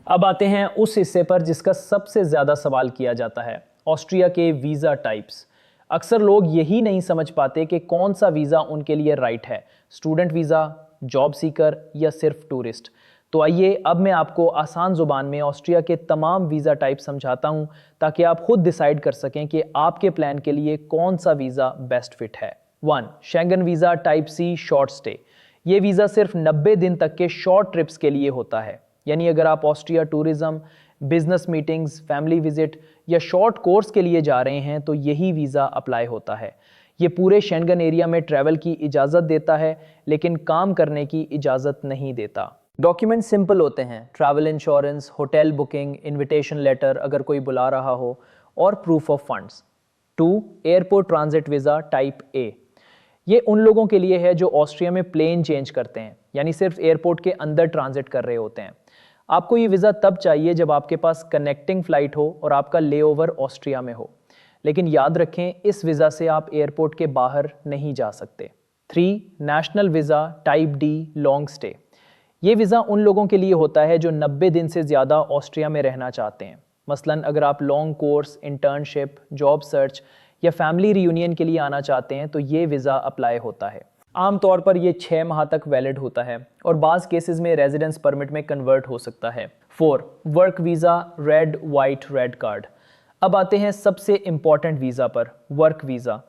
अब आते हैं उस हिस्से पर जिसका सबसे ज़्यादा सवाल किया जाता है, ऑस्ट्रिया के वीज़ा टाइप्स। अक्सर लोग यही नहीं समझ पाते कि कौन सा वीज़ा उनके लिए राइट है, स्टूडेंट वीज़ा, जॉब सीकर या सिर्फ टूरिस्ट। तो आइए अब मैं आपको आसान ज़ुबान में ऑस्ट्रिया के तमाम वीज़ा टाइप समझाता हूँ ताकि आप खुद डिसाइड कर सकें कि आपके प्लान के लिए कौन सा वीज़ा बेस्ट फिट है। 1. Schengen visa type C short stay. ये वीज़ा सिर्फ 90 दिन तक के शॉर्ट ट्रिप्स के लिए होता है। यानी अगर आप Austria tourism, business meetings, family visit या शॉर्ट कोर्स के लिए जा रहे हैं तो यही वीज़ा अप्लाई होता है। ये पूरे शेंगन एरिया में ट्रैवल की इजाज़त देता है लेकिन काम करने की इजाज़त नहीं देता। डॉक्यूमेंट सिंपल होते हैं, travel insurance, hotel booking, invitation letter अगर कोई बुला रहा हो और proof of funds. 2. Airport transit visa type A. ये उन लोगों के लिए है जो ऑस्ट्रिया में प्लेन चेंज करते हैं, यानी सिर्फ एयरपोर्ट के अंदर ट्रांजिट कर रहे होते हैं। आपको ये वीज़ा तब चाहिए जब आपके पास कनेक्टिंग फ़्लाइट हो और आपका लेओवर ऑस्ट्रिया में हो। लेकिन याद रखें, इस वीज़ा से आप एयरपोर्ट के बाहर नहीं जा सकते। 3. National visa type D long stay. ये वीज़ा उन लोगों के लिए होता है जो 90 दिन से ज़्यादा ऑस्ट्रिया में रहना चाहते हैं। मसलन अगर आप long course, internship, job search या फैमिली रियूनियन के लिए आना चाहते हैं तो ये वीज़ा अप्लाई होता है। आमतौर पर ये 6 माह तक वैलिड होता है और बाज़ केसेस में रेजिडेंस परमिट में कन्वर्ट हो सकता है। 4. Work visa red white red card. अब आते हैं सबसे इम्पॉर्टेंट वीज़ा पर, वर्क वीज़ा।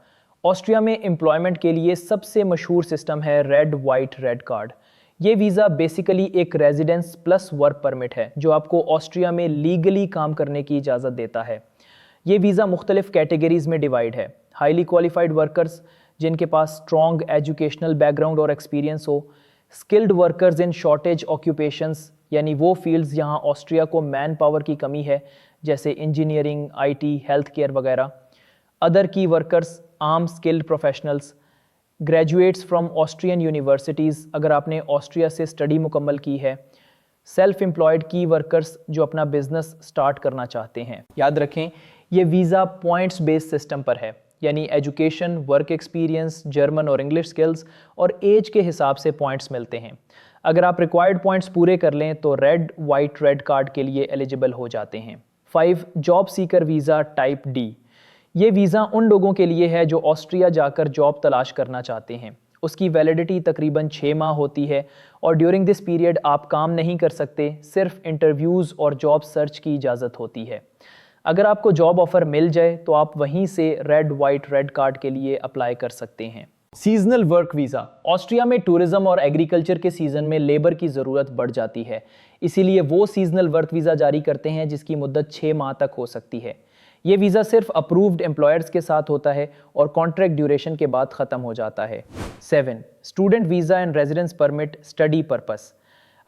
ऑस्ट्रिया में एम्प्लॉयमेंट के लिए सबसे मशहूर सिस्टम है रेड वाइट रेड कार्ड। ये वीज़ा बेसिकली एक रेजिडेंस प्लस वर्क परमिट है जो आपको ऑस्ट्रिया में लीगली काम करने की इजाज़त देता है। ये वीज़ा मुख्तलिफ कैटेगरीज़ में डिवाइड है। हाईली क्वालिफाइड वर्कर्स जिनके पास स्ट्रॉन्ग एजुकेशनल बैकग्राउंड और एक्सपीरियंस हो, skilled workers in shortage occupations, यानी वो फील्ड्स जहां ऑस्ट्रिया को मैन पावर की कमी है जैसे इंजीनियरिंग, आईटी, हेल्थ केयर वगैरह। अदर की workers, arm skilled professionals, graduates from Austrian universities अगर आपने ऑस्ट्रिया से स्टडी मुकम्मल की है, सेल्फ एम्प्लॉयड की वर्कर्स जो अपना बिजनेस स्टार्ट करना चाहते हैं। याद रखें, ये वीज़ा पॉइंट्स बेस्ड सिस्टम पर है, यानी एजुकेशन, वर्क एक्सपीरियंस, जर्मन और इंग्लिश स्किल्स और एज के हिसाब से पॉइंट्स मिलते हैं। अगर आप रिक्वायर्ड पॉइंट्स पूरे कर लें तो रेड वाइट रेड कार्ड के लिए एलिजिबल हो जाते हैं। 5. Job seeker visa type D. ये वीज़ा उन लोगों के लिए है जो ऑस्ट्रिया जाकर जॉब तलाश करना चाहते हैं। उसकी वैलिडिटी तकरीबन 6 माह होती है और ड्यूरिंग दिस पीरियड आप काम नहीं कर सकते, सिर्फ इंटरव्यूज़ और जॉब सर्च की इजाज़त होती है। अगर आपको जॉब ऑफ़र मिल जाए तो आप वहीं से रेड वाइट रेड कार्ड के लिए अप्लाई कर सकते हैं। Seasonal work visa. ऑस्ट्रिया में टूरिज्म और एग्रीकल्चर के सीज़न में लेबर की ज़रूरत बढ़ जाती है, इसीलिए वो सीजनल वर्क वीज़ा जारी करते हैं जिसकी मुद्दत 6 माह तक हो सकती है। ये वीज़ा सिर्फ अप्रूव्ड एम्प्लॉयर्स के साथ होता है और कॉन्ट्रैक्ट ड्यूरेशन के बाद ख़त्म हो जाता है। 7. Student visa and residence permit study purpose.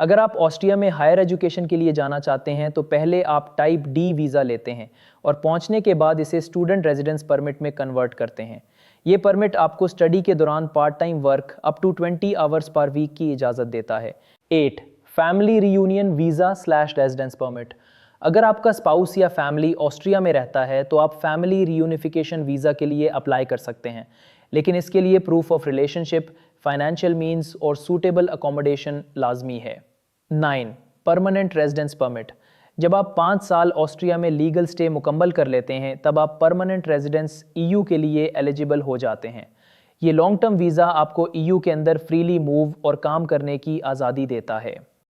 अगर आप ऑस्ट्रिया में हायर एजुकेशन के लिए जाना चाहते हैं तो पहले आप टाइप डी वीज़ा लेते हैं और पहुंचने के बाद इसे स्टूडेंट रेजिडेंस परमिट में कन्वर्ट करते हैं। ये परमिट आपको स्टडी के दौरान part time work up to 20 hours per week की इजाज़त देता है। 8. Family reunion visa / residence permit. अगर आपका स्पाउस या फैमिली ऑस्ट्रिया में रहता है तो आप फैमिली रियूनिफिकेशन वीज़ा के लिए अप्लाई कर सकते हैं, लेकिन इसके लिए proof of relationship, financial means और सूटेबल अकोमोडेशन लाजमी है। 9. Permanent residence permit. जब आप 5 साल ऑस्ट्रिया में लीगल स्टे मुकम्मल कर लेते हैं तब आप परमानेंट रेजिडेंस ईयू के लिए एलिजिबल हो जाते हैं। ये लॉन्ग टर्म वीज़ा आपको ईयू के अंदर फ्रीली मूव और काम करने की आज़ादी देता है।